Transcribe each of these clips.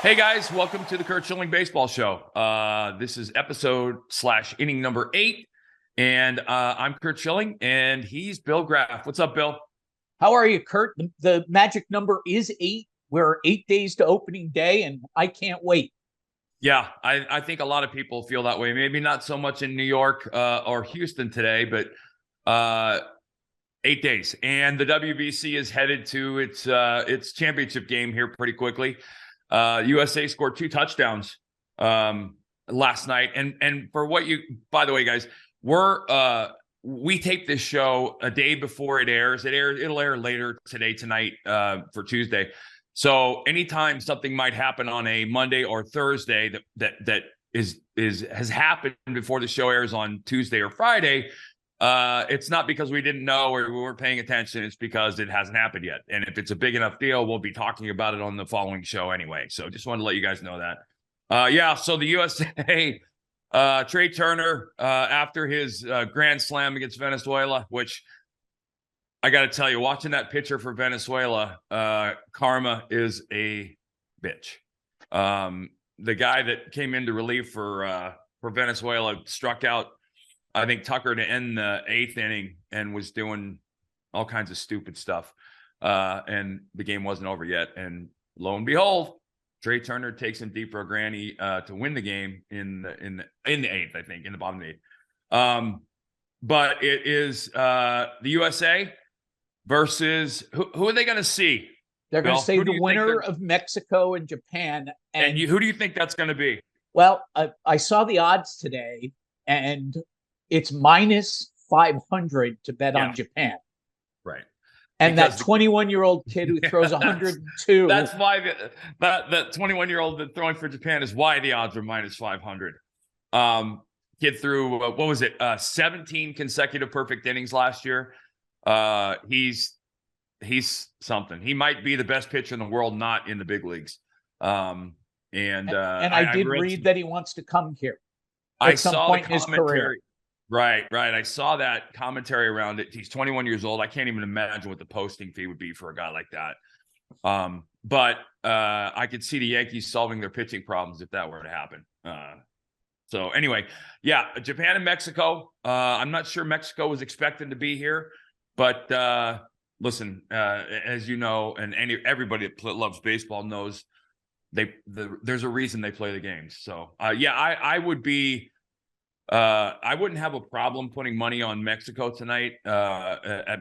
Hey guys, welcome to the Curt Schilling Baseball Show. This is episode/inning number 8, and I'm Curt Schilling, and he's Bill Graff. What's up, Bill? How are you, Curt? The magic number is 8. We're 8 days to opening day, and I can't wait. Yeah, I think a lot of people feel that way. Maybe not so much in New York or Houston today, but 8 days, and the WBC is headed to its championship game here pretty quickly. USA scored 2 touchdowns last night, and for what you, by the way, guys, we tape this show a day before it airs. It'll air later tonight for Tuesday. So anytime something might happen on a Monday or Thursday that has happened before the show airs on Tuesday or Friday, it's not because we didn't know or we weren't paying attention. It's because it hasn't happened yet. And if it's a big enough deal, we'll be talking about it on the following show anyway. So just wanted to let you guys know that. So the USA, Trey Turner, after his grand slam against Venezuela, which I got to tell you, watching that pitcher for Venezuela, karma is a bitch. The guy that came into relief for Venezuela struck out, I think, Tucker to end the 8th inning and was doing all kinds of stupid stuff. And the game wasn't over yet. And lo and behold, Trey Turner takes him deep for a granny to win the game in the 8th, I think, in the bottom of the 8th. But it is the USA versus who are they going to see? They're going to say the winner of Mexico and Japan. And who do you think that's going to be? Well, I saw the odds today, and it's minus 500 to bet on Japan. Right. And because that 21-year-old kid who throws 102. That's why that 21-year-old that throwing for Japan is why the odds are minus 500. Kid threw, what was it? 17 consecutive perfect innings last year. He's something. He might be the best pitcher in the world, not in the big leagues. And I did read that he wants to come here at some point in his career. Right. I saw that commentary around it. He's 21 years old. I can't even imagine what the posting fee would be for a guy like that. But I could see the Yankees solving their pitching problems if that were to happen. So anyway, Japan and Mexico. I'm not sure Mexico was expected to be here, but listen, as you know, and everybody that loves baseball knows, there's a reason they play the games. So I would be. I wouldn't have a problem putting money on Mexico tonight at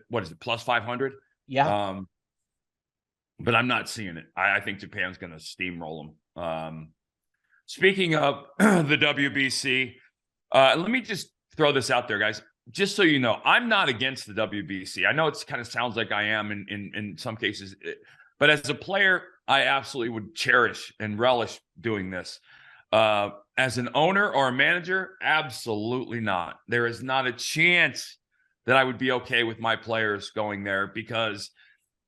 what is it, plus 500? Yeah. But I'm not seeing it. I think Japan's going to steamroll them. Speaking of the WBC, let me just throw this out there, guys. Just so you know, I'm not against the WBC. I know it kind of sounds like I am in some cases, but as a player, I absolutely would cherish and relish doing this. As an owner or a manager, absolutely not. There is not a chance that I would be okay with my players going there because,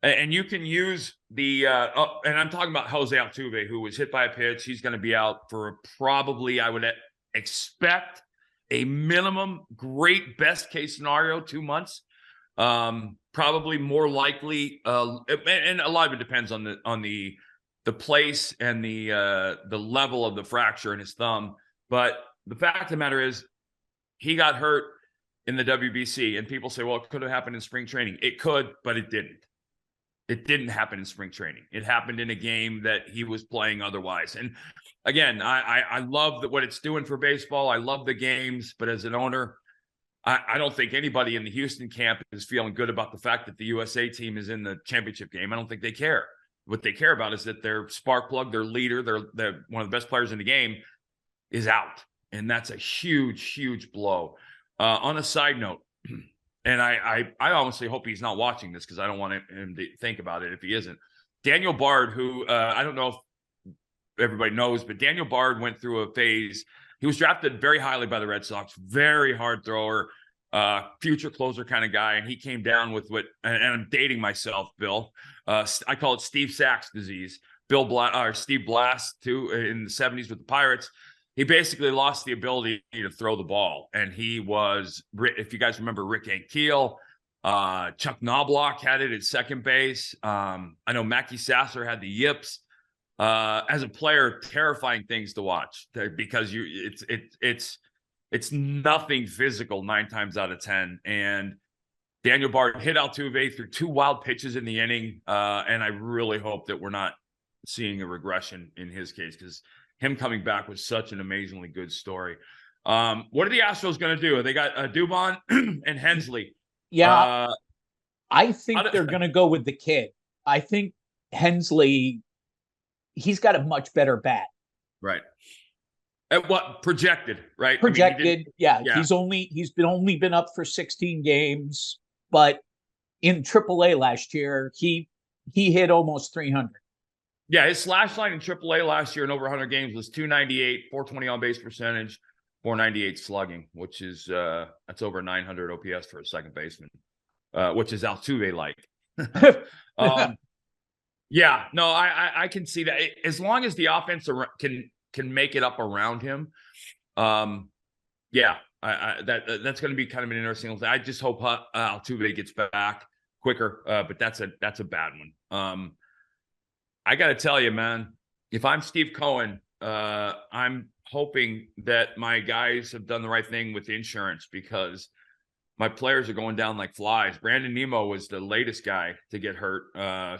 and you can use the, and I'm talking about Jose Altuve, who was hit by a pitch. He's going to be out for probably, I would expect, a minimum great best case scenario, 2 months. Probably more likely, and a lot of it depends on the place and the level of the fracture in his thumb. But the fact of the matter is he got hurt in the WBC, and people say, well, it could have happened in spring training. It could, but it didn't. It didn't happen in spring training. It happened in a game that he was playing otherwise. And again, I love what it's doing for baseball. I love the games, but as an owner, I don't think anybody in the Houston camp is feeling good about the fact that the USA team is in the championship game. I don't think they care. What they care about is that their spark plug, their leader, they're one of the best players in the game, is out. And that's a huge, huge blow. On a side note, and I honestly hope he's not watching this because I don't want him to think about it if he isn't. Daniel Bard, who I don't know if everybody knows, but Daniel Bard went through a phase. He was drafted very highly by the Red Sox, very hard thrower, future closer kind of guy. And he came down with and I'm dating myself, Bill. I call it Steve Sachs disease. Steve Blass, too, in the 70s with the Pirates. He basically lost the ability to throw the ball. And he was, if you guys remember, Rick Ankiel, Chuck Knobloch had it at second base. I know Mackie Sasser had the yips. as a player, terrifying things to watch because it's nothing physical 9 times out of 10. And Daniel Bard hit Altuve through 2 wild pitches in the inning. And I really hope that we're not seeing a regression in his case, because him coming back was such an amazingly good story. What are the Astros going to do? They got Dubon and Hensley. Yeah, I think they're going to go with the kid. I think Hensley, he's got a much better bat. Right. At what projected, right? Projected, I mean, yeah. He's only been up for 16 games, but in AAA last year, he hit almost 300. Yeah, his slash line in AAA last year in over 100 games was 298, 420 on base percentage, 498 slugging, which is that's over 900 OPS for a second baseman, which is Altuve like. Yeah, no, I can see that as long as the offense can make it up around him. Yeah, that's going to be kind of an interesting thing. I just hope Altuve gets back quicker, but that's a bad one. I got to tell you, man, if I'm Steve Cohen, I'm hoping that my guys have done the right thing with insurance, because my players are going down like flies. Brandon Nimmo was the latest guy to get hurt,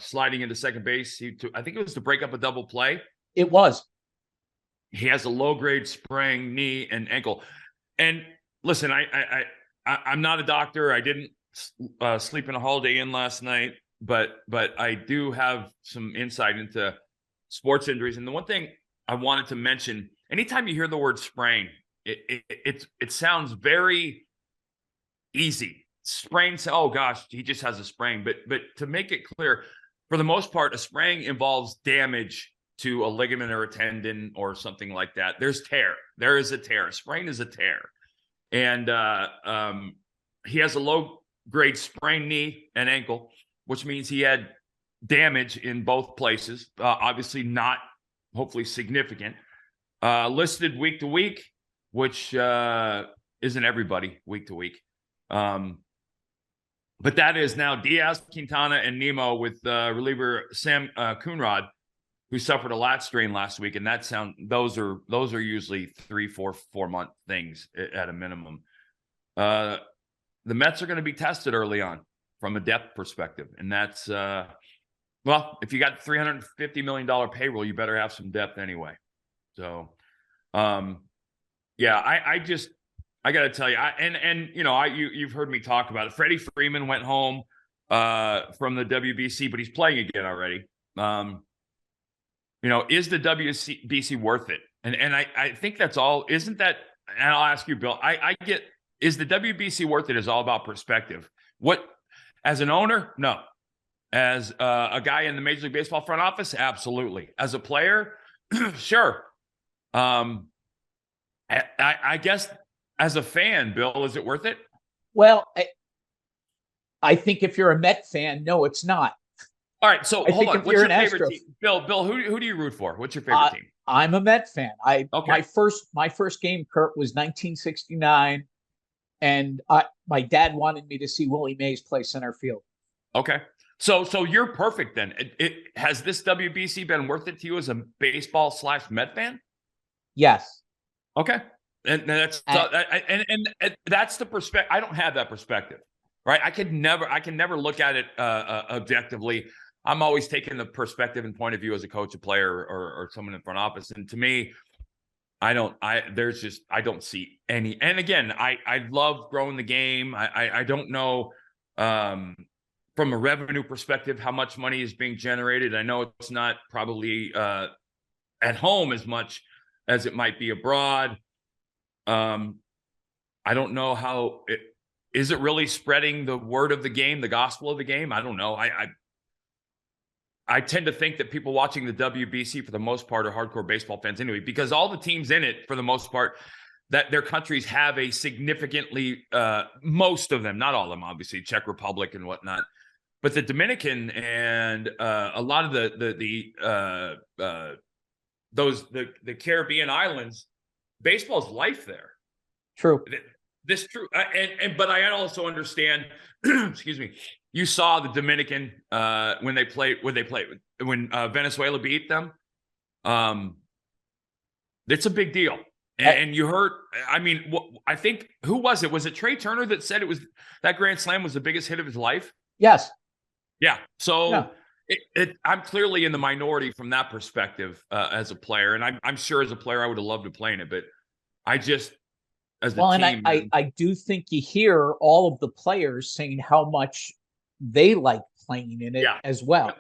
sliding into second base. I think it was to break up a double play. It was. He has a low-grade sprain knee and ankle. And listen, I'm not a doctor. I didn't sleep in a Holiday Inn last night, but I do have some insight into sports injuries. And the one thing I wanted to mention, anytime you hear the word sprain, it sounds very easy. Sprain, oh gosh, he just has a sprain. But to make it clear, for the most part, a sprain involves damage to a ligament or a tendon or something like that. There's tear. There is a tear. A sprain is a tear. And he has a low-grade sprained knee and ankle, which means he had damage in both places. Obviously not, hopefully, significant. Listed week to week, which isn't everybody week to week. But that is now Diaz, Quintana, and Nimmo with reliever Sam Coonrod, who suffered a lat strain last week, and those are usually 3-4 month things at a minimum. The Mets are going to be tested early on from a depth perspective, and that's well, if you got $350 million payroll, you better have some depth anyway. So, yeah, I got to tell you, you've heard me talk about it. Freddie Freeman went home from the WBC, but he's playing again already. Is the WBC worth it? And I think that's all. Isn't that? And I'll ask you, Bill. Is the WBC worth it? Is all about perspective. What, as an owner, no. As a guy in the Major League Baseball front office, absolutely. As a player, sure. I guess as a fan, Bill, is it worth it? Well, I think if you're a Met fan, no, it's not. All right, so hold on. What's your favorite team? Bill, who do you root for? What's your favorite team? I'm a Met fan. My first game, Curt, was 1969, and my dad wanted me to see Willie Mays play center field. Okay. So you're perfect then. Has this WBC been worth it to you as a baseball / Met fan? Yes. Okay. And that's the perspective. I don't have that perspective, right? I can never look at it objectively. I'm always taking the perspective and point of view as a coach, a player, or someone in front office. And to me, I don't see any. And again, I love growing the game. I don't know from a revenue perspective how much money is being generated. I know it's not probably at home as much as it might be abroad. I don't know how is it really spreading the word of the game, the gospel of the game? I don't know. I tend to think that people watching the WBC for the most part are hardcore baseball fans anyway, because all the teams in it, for the most part, that their countries have a significantly, most of them, not all of them, obviously, Czech Republic and whatnot, but the Dominican and a lot of the Caribbean islands, baseball's life there. True. This true. But I also understand, excuse me, you saw the Dominican when Venezuela beat them. It's a big deal. And you heard, I mean, I think, who was it? Was it Trey Turner that said it was that Grand Slam was the biggest hit of his life? Yes. Yeah. So Yeah. I'm clearly in the minority from that perspective as a player. And I'm sure as a player, I would have loved to play in it. But I just, as a team. And I do think you hear all of the players saying how much they like playing in it as well.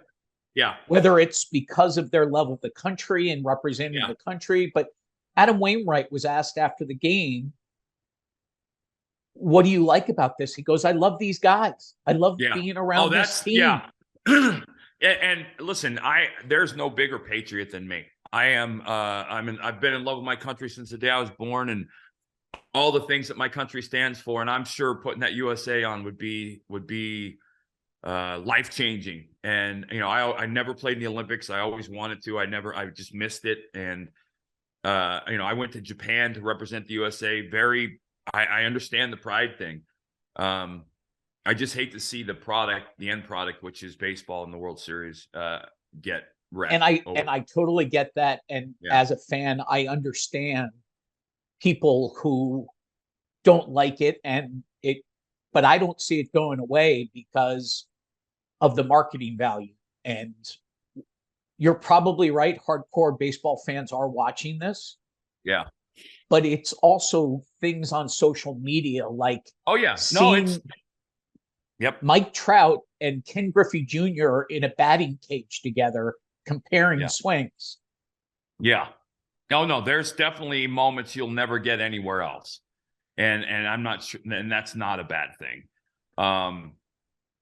Yeah. Whether it's because of their love of the country and representing the country. But Adam Wainwright was asked after the game, what do you like about this? He goes, I love these guys. I love being around this team. Yeah. And listen, there's no bigger patriot than me. I've been in love with my country since the day I was born, and all the things that my country stands for. And I'm sure putting that USA on would be life-changing. And, you know, I never played in the Olympics. I always wanted to. I just missed it. And, you know, I went to Japan to represent the USA. I understand the pride thing. I just hate to see the end product, which is baseball in the World Series, get wrecked. And I totally get that. And as a fan, I understand people who don't like it, but I don't see it going away because of the marketing value. And you're probably right. Hardcore baseball fans are watching this. Yeah. But it's also things on social media like Mike Trout and Ken Griffey Jr. in a batting cage together comparing swings. Yeah. No, there's definitely moments you'll never get anywhere else. And I'm not sure, and that's not a bad thing.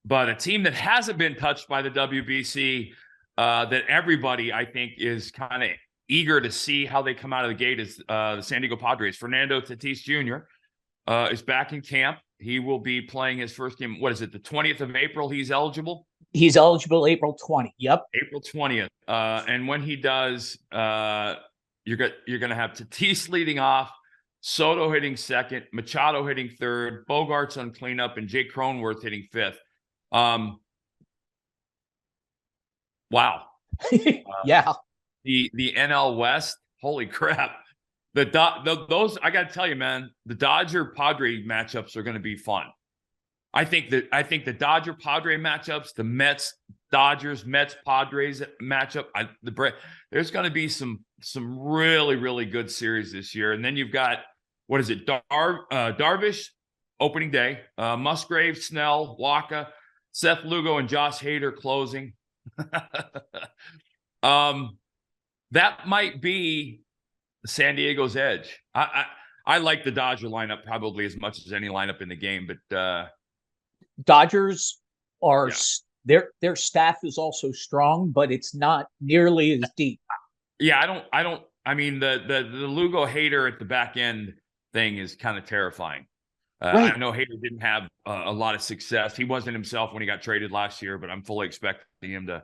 But a team that hasn't been touched by the WBC, that everybody, I think, is kind of eager to see how they come out of the gate is the San Diego Padres. Fernando Tatis Jr. Is back in camp. He will be playing his first game. What is it? The 20th of April. He's eligible. He's eligible April 20th. Yep. April 20th. And when he does, you're going to have Tatis leading off, Soto hitting second, Machado hitting third, Bogarts on cleanup, and Jake Cronenworth hitting fifth. Wow. Yeah. The NL West. Holy crap. Those, I got to tell you, man, the Dodger Padre matchups are going to be fun. I think the Dodger Padre matchups, the Mets Dodgers, Mets Padres matchup, there's going to be some really, really good series this year. And then you've got, what is it? Darvish opening day, Musgrave, Snell, Waka, Seth Lugo, and Josh Hader closing. That might be San Diego's edge. I like the Dodger lineup probably as much as any lineup in the game, but Dodgers are their staff is also strong, but it's not nearly as deep. Yeah, I mean the Lugo Hader at the back end thing is kind of terrifying. Right. I know Hader didn't have a lot of success. He wasn't himself when he got traded last year, but I'm fully expecting him to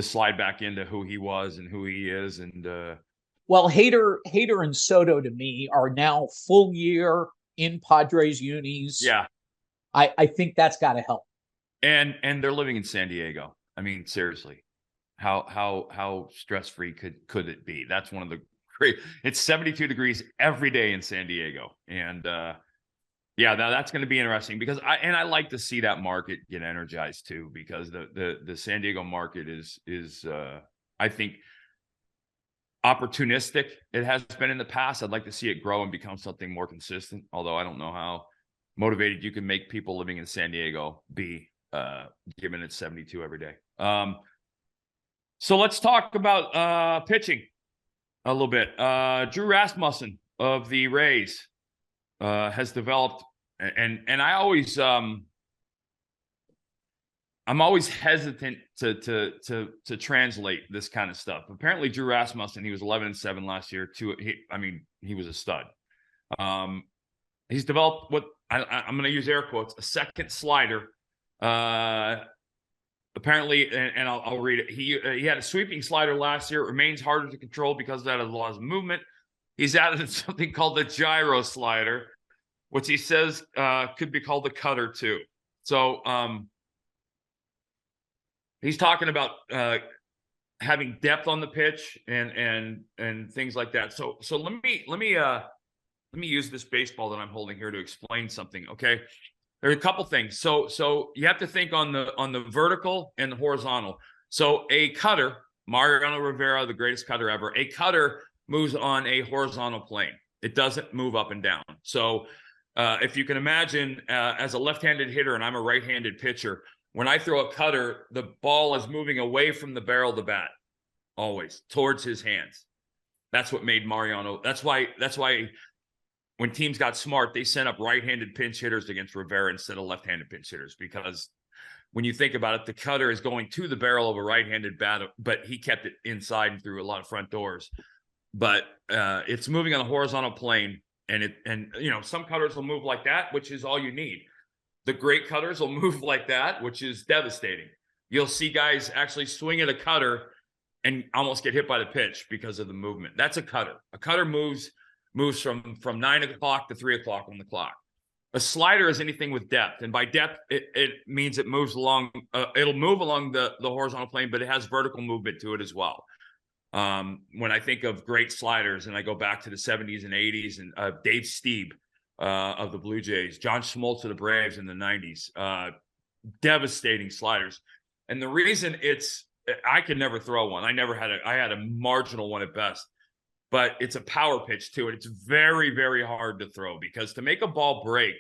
slide back into who he was and who he is. And well, Hader and Soto to me are now full year in Padres unis. Yeah. I think that's got to help. And they're living in San Diego. I mean, seriously, how stress-free could it be? That's one of the great. It's 72 degrees every day in San Diego, and now that's going to be interesting because I like to see that market get energized too, because the San Diego market is I think opportunistic. It has been in the past. I'd like to see it grow and become something more consistent. Although I don't know how motivated you can make people living in San Diego be, given it's 72 every day. So let's talk about pitching a little bit. Drew Rasmussen of the Rays has developed, and I always I'm always hesitant to translate this kind of stuff. Apparently, Drew Rasmussen, he was 11-7 last year. He was a stud. He's developed what I'm going to use air quotes, a second slider. Apparently, and I'll read it. He had a sweeping slider last year. It remains harder to control because of that laws of movement. He's added something called the gyro slider, which he says could be called the cutter too. So he's talking about having depth on the pitch and things like that. So let me use this baseball that I'm holding here to explain something. Okay. There are a couple things. So you have to think on the vertical and the horizontal. So a cutter, Mariano Rivera, the greatest cutter ever, a cutter moves on a horizontal plane. It doesn't move up and down. So if you can imagine, as a left-handed hitter and I'm a right-handed pitcher, when I throw a cutter, the ball is moving away from the barrel of the bat, always towards his hands. That's what made Mariano. That's why when teams got smart, they sent up right-handed pinch hitters against Rivera instead of left-handed pinch hitters, because when you think about it, the cutter is going to the barrel of a right-handed bat, but he kept it inside and through a lot of front doors. But it's moving on a horizontal plane, and some cutters will move like that, which is all you need. The great cutters will move like that, which is devastating. You'll see guys actually swing at a cutter and almost get hit by the pitch because of the movement. That's a cutter. A cutter moves from 9 o'clock to 3 o'clock on the clock. A slider is anything with depth, and by depth, it means it moves along. It'll move along the horizontal plane, but it has vertical movement to it as well. When I think of great sliders, and I go back to the 70s and 80s, and Dave Stieb of the Blue Jays, John Schmoltz of the Braves in the 90s, devastating sliders. And the reason I could never throw one. I had a marginal one at best, but it's a power pitch too. And it's very, very hard to throw, because to make a ball break,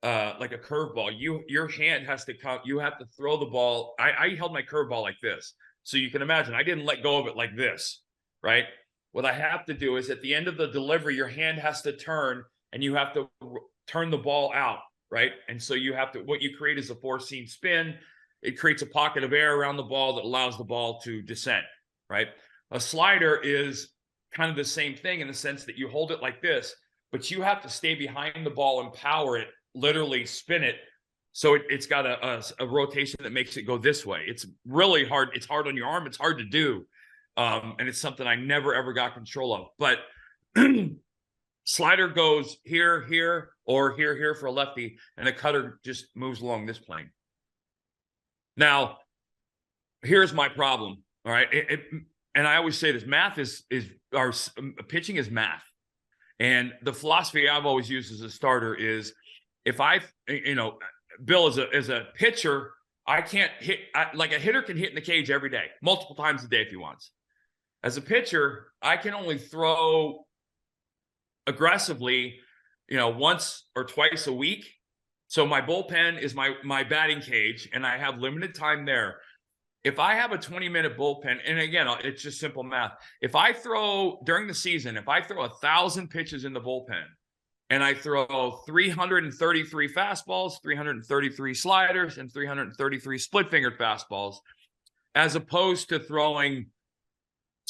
like a curveball, your hand has to come, you have to throw the ball. I held my curveball like this. So you can imagine, I didn't let go of it like this, right? What I have to do is at the end of the delivery, your hand has to turn and you have to turn the ball out, right? And so what you create is a four-seam spin. It creates a pocket of air around the ball that allows the ball to descend, right? A slider is kind of the same thing in the sense that you hold it like this, but you have to stay behind the ball and power it, literally spin it. So it's got a rotation that makes it go this way. It's really hard. It's hard on your arm. It's hard to do. And it's something I never, ever got control of. But slider goes here, or here for a lefty, and a cutter just moves along this plane. Now, here's my problem. All right. And I always say this, pitching is math. And the philosophy I've always used as a starter is, if Bill, as a pitcher, I can't hit, like a hitter can hit in the cage every day, multiple times a day if he wants. As a pitcher, I can only throw aggressively, once or twice a week. So my bullpen is my batting cage, and I have limited time there. If I have a 20-minute bullpen, and again, it's just simple math. If I throw during the season, if I throw 1,000 pitches in the bullpen, and I throw 333 fastballs, 333 sliders, and 333 split-fingered fastballs, as opposed to throwing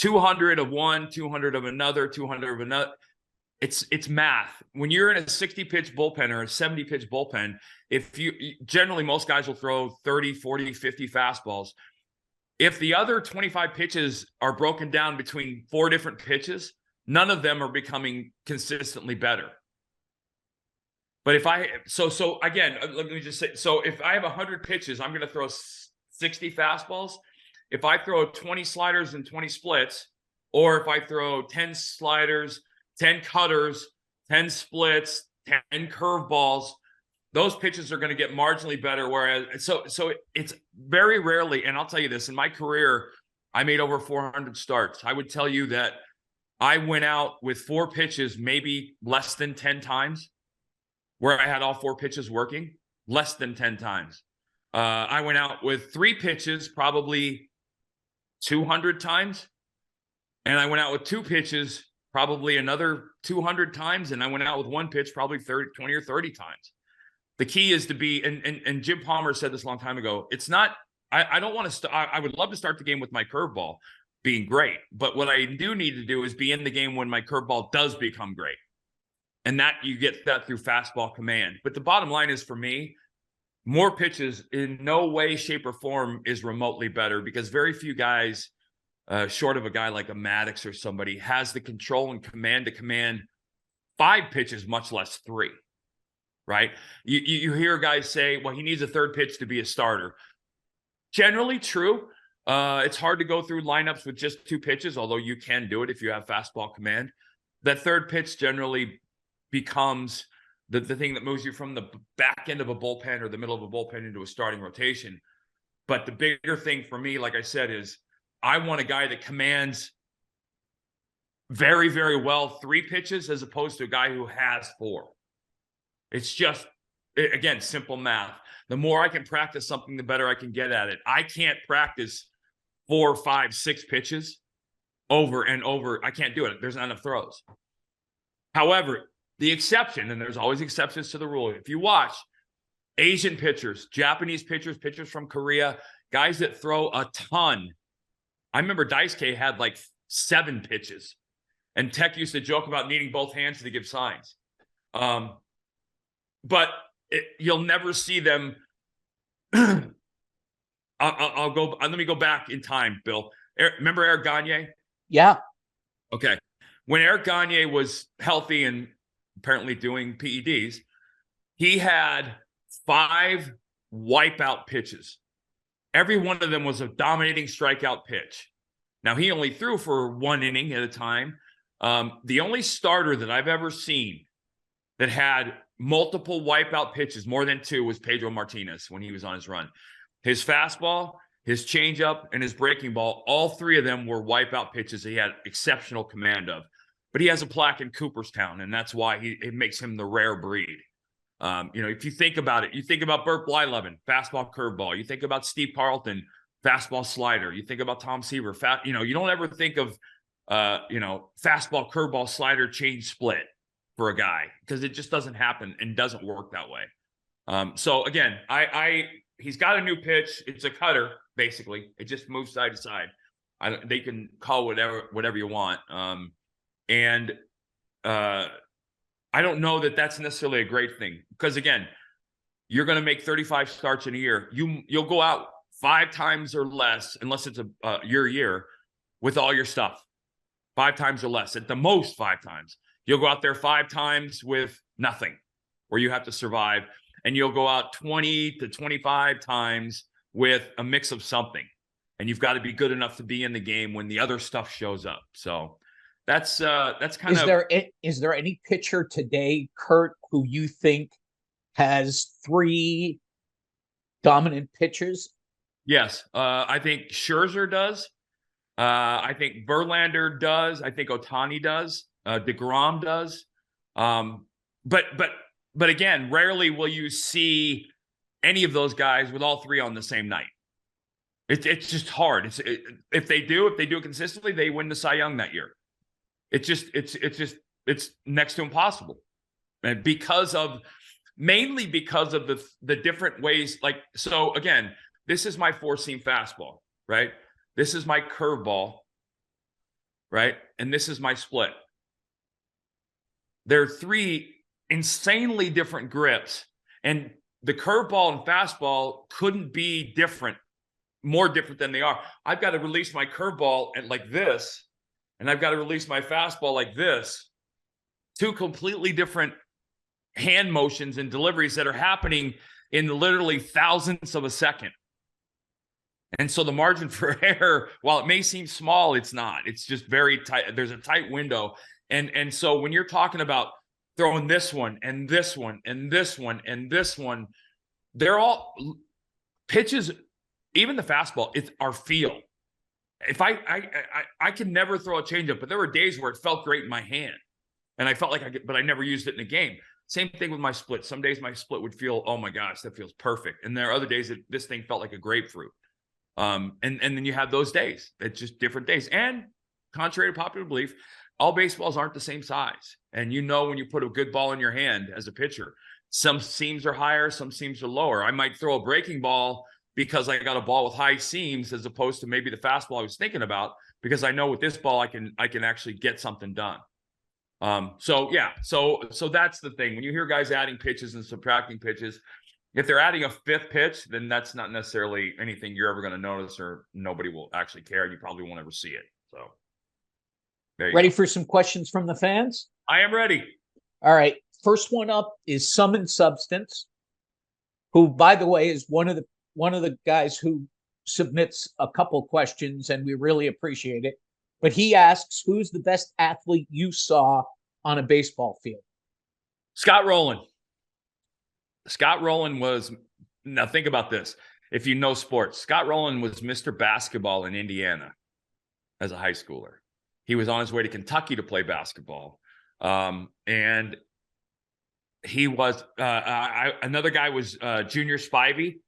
200 of one, 200 of another, 200 of another. It's math. When you're in a 60-pitch bullpen or a 70-pitch bullpen, generally most guys will throw 30, 40, 50 fastballs. If the other 25 pitches are broken down between 4 different pitches, none of them are becoming consistently better. But again, let me just say, so if I have 100 pitches, I'm going to throw 60 fastballs. If I throw 20 sliders and 20 splits, or if I throw 10 sliders, 10 cutters, 10 splits, 10 curveballs, those pitches are going to get marginally better. Whereas, so it's very rarely, and I'll tell you this, in my career, I made over 400 starts. I would tell you that I went out with 4 pitches, maybe less than 10 times, where I had all 4 pitches working, less than 10 times. I went out with 3 pitches, probably 200 times. And I went out with 2 pitches, probably another 200 times. And I went out with 1 pitch, probably 20 or 30 times. The key is to be, and Jim Palmer said this a long time ago, it's not, I don't want to, I would love to start the game with my curveball being great. But what I do need to do is be in the game when my curveball does become great. And that you get that through fastball command. But the bottom line is, for me, more pitches in no way, shape, or form is remotely better, because very few guys, short of a guy like a Maddox or somebody, has the control and command to command 5 pitches, much less 3, right? You hear guys say, well, he needs a 3rd pitch to be a starter. Generally true, It's hard to go through lineups with just 2 pitches, although you can do it if you have fastball command. That third pitch generally becomes the thing that moves you from the back end of a bullpen or the middle of a bullpen into a starting rotation. But the bigger thing for me, like I said, is I want a guy that commands very, very well 3 pitches as opposed to a guy who has 4. It's just, again, simple math. The more I can practice something, the better I can get at it. I can't practice 4, 5, 6 pitches over and over. I can't do it. There's not enough throws. However, the exception, and there's always exceptions to the rule, if you watch Asian pitchers, Japanese pitchers, pitchers from Korea, guys that throw a ton. I remember Daisuke had like 7 pitches, and Tech used to joke about needing both hands to give signs. But you'll never see them. I'll go. Let me go back in time, Bill. Remember Eric Gagne? Yeah. Okay. When Eric Gagne was healthy and apparently doing PEDs, he had 5 wipeout pitches. Every one of them was a dominating strikeout pitch. Now, he only threw for 1 inning at a time. The only starter that I've ever seen that had multiple wipeout pitches, more than 2, was Pedro Martinez when he was on his run. His fastball, his changeup, and his breaking ball, all 3 of them were wipeout pitches he had exceptional command of. But he has a plaque in Cooperstown, and that's why it makes him the rare breed. If you think about it, you think about Burt Blyleven, fastball, curveball. You think about Steve Carlton, fastball, slider. You think about Tom Seaver, you don't ever think of, fastball, curveball, slider, change, split for a guy, because it just doesn't happen and doesn't work that way. So again, he's got a new pitch. It's a cutter, basically. It just moves side to side. They can call whatever you want. I don't know that that's necessarily a great thing, because again, you're going to make 35 starts in a year. You'll go out 5 times or less, unless it's your year, with all your stuff. 5 times or less, at the most 5 times. You'll go out there 5 times with nothing, where you have to survive, and you'll go out 20 to 25 times with a mix of something, and you've got to be good enough to be in the game when the other stuff shows up. So that's kind of. Is there any pitcher today, Curt, who you think has 3 dominant pitchers? Yes, I think Scherzer does. I think Verlander does. I think Ohtani does. DeGrom does. But again, rarely will you see any of those guys with all 3 on the same night. It's just hard. If they do it consistently, they win the Cy Young that year. It's next to impossible, and mainly because of the different ways. Like, so again, this is my 4-seam fastball, right? This is my curveball, right? And this is my split. There are 3 insanely different grips, and the curveball and fastball couldn't be more different than they are. I've got to release my curveball like this, and I've got to release my fastball like this. 2 completely different hand motions and deliveries that are happening in literally thousandths of a second. And so the margin for error, while it may seem small, it's not. It's just very tight. There's a tight window. And so when you're talking about throwing this one and this one and this one and this one, they're all pitches. Even the fastball, it's our feel. If I can never throw a changeup, but there were days where it felt great in my hand, and I felt like but I never used it in a game. Same thing with my split. Some days my split would feel, oh my gosh, that feels perfect, and there are other days that this thing felt like a grapefruit. And then you have those days. It's just different days. And contrary to popular belief, all baseballs aren't the same size. And when you put a good ball in your hand as a pitcher, some seams are higher, some seams are lower. I might throw a breaking ball because I got a ball with high seams, as opposed to maybe the fastball I was thinking about, because I know with this ball I can actually get something done. So that's the thing. When you hear guys adding pitches and subtracting pitches, if they're adding a 5th pitch, then that's not necessarily anything you're ever going to notice, or nobody will actually care. You probably won't ever see it. So, ready for some questions from the fans? I am ready. All right. First one up is Sum and Substance, who, by the way, is one of the guys who submits a couple questions, and we really appreciate it. But he asks, who's the best athlete you saw on a baseball field? Scott Rowland. Scott Rowland was, now think about this. If you know sports, Scott Rowland was Mr. Basketball in Indiana as a high schooler. He was on his way to Kentucky to play basketball. And he was, another guy was Junior Spivey.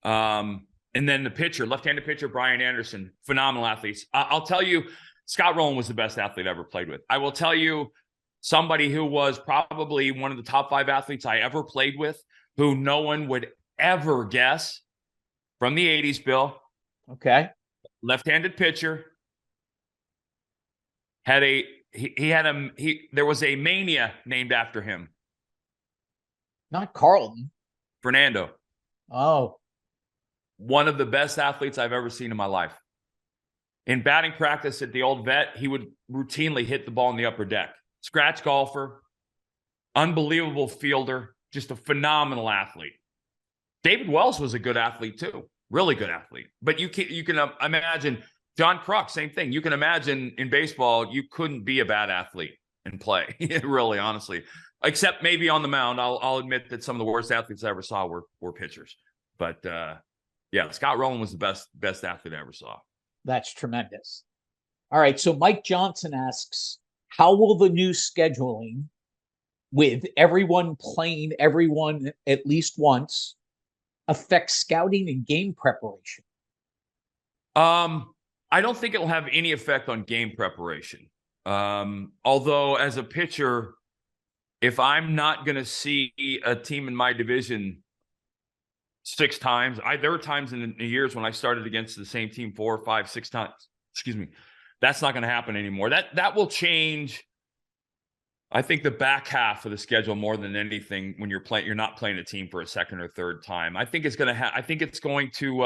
And then the pitcher, left-handed pitcher, Brian Anderson, phenomenal athletes. I'll tell you, Scott Rowland was the best athlete I ever played with. I will tell you somebody who was probably one of the top 5 athletes I ever played with, who no one would ever guess, from the 80s, Bill. Okay. Left-handed pitcher. There was a mania named after him. Not Carlton. Fernando. Oh. One of the best athletes I've ever seen in my life. In batting practice at the old vet, he would routinely hit the ball in the upper deck. Scratch golfer, unbelievable fielder, just a phenomenal athlete. David Wells was a good athlete too, really good athlete. But you can imagine John Kruk, same thing. You can imagine in baseball, you couldn't be a bad athlete and play, really, honestly. Except maybe on the mound. I'll admit that some of the worst athletes I ever saw were pitchers. But yeah, Scott Rowland was the best athlete I ever saw. That's tremendous. All right, so Mike Johnson asks, how will the new scheduling, with everyone playing everyone at least once, affect scouting and game preparation? I don't think it'll have any effect on game preparation. Although as a pitcher, if I'm not going to see a team in my division 6 times, there were times in the years when I started against the same team 4, 5, 6 times. Excuse me. That's not going to happen anymore. That will change. I think the back half of the schedule more than anything, when you're not playing a team for a second or third time. I think it's going to.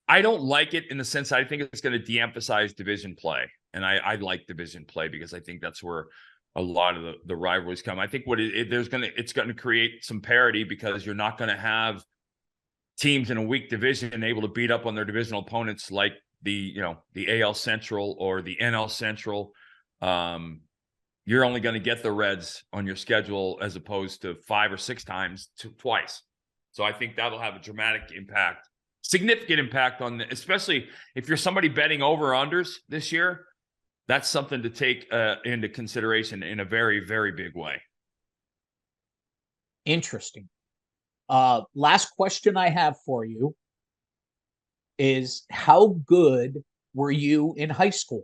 I don't like it in the sense that I think it's going to de-emphasize division play, and I like division play because I think that's where a lot of the rivalries come. I think it's going to create some parity because you're not going to have teams in a weak division able to beat up on their divisional opponents like the AL Central or the NL Central. You're only going to get the Reds on your schedule as opposed to 5 or 6 times twice. So I think that'll have a dramatic impact, significant impact on especially if you're somebody betting over unders this year. That's something to take into consideration in a very, very big way. Interesting. Last question I have for you is, how good were you in high school?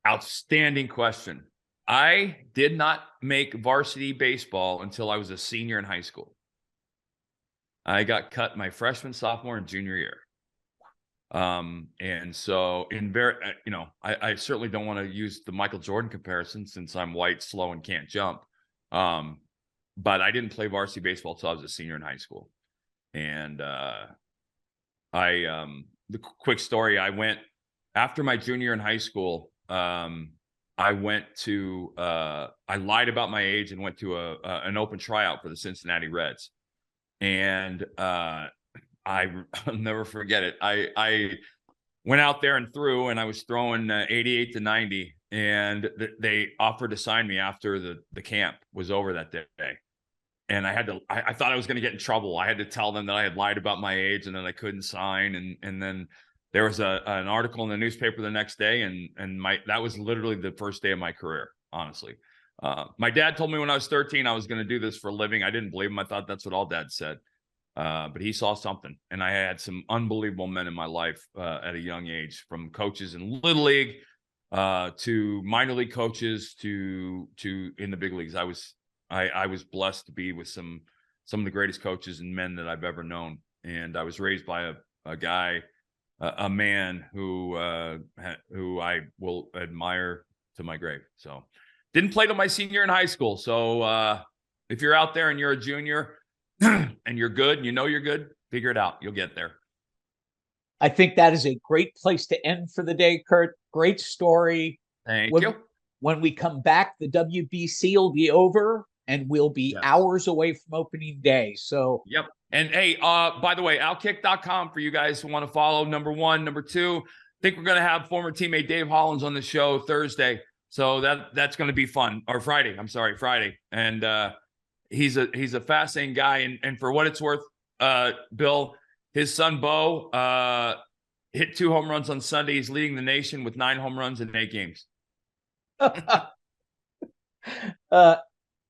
Outstanding question. I did not make varsity baseball until I was a senior in high school. I got cut my freshman, sophomore, and junior year. And so I certainly don't want to use the Michael Jordan comparison since I'm white, slow, and can't jump. But I didn't play varsity baseball until I was a senior in high school. And the quick story, I went after my junior in high school. I lied about my age and went to an open tryout for the Cincinnati Reds. And I'll never forget it. I went out there and threw, and I was throwing 88 to 90, and they offered to sign me after the camp was over that day. And I thought I was going to get in trouble. I had to tell them that I had lied about my age and that I couldn't sign. And then there was an article in the newspaper the next day, and that was literally the first day of my career, honestly. My dad told me when I was 13 I was going to do this for a living. I didn't believe him. I thought that's what all dads said. But he saw something, and I had some unbelievable men in my life at a young age, from coaches in Little League to minor league coaches to in the big leagues. I was blessed to be with some of the greatest coaches and men that I've ever known. And I was raised by a guy, a man who I will admire to my grave. So didn't play till my senior in high school. So if you're out there and you're a junior and you're good, and you're good, figure it out. You'll get there. I think that is a great place to end for the day, Curt. Great story. Thank you. When we come back, the WBC will be over. and we'll be Yes. hours away from opening day. So, yep. And hey, by the way, outkick.com for you guys who want to follow. Number one. Number two, I think we're going to have former teammate Dave Hollins on the show Thursday. So that's going to be fun. Or Friday. I'm sorry, Friday. And he's a fascinating guy. And for what it's worth, Bill, his son Bo hit 2 home runs on Sunday. He's leading the nation with 9 home runs in 8 games.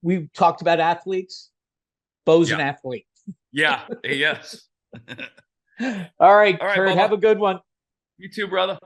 We've talked about athletes. Bo's an athlete. Yeah. Yes. All right, All right, Curt, Bubba. have a good one. You too, brother.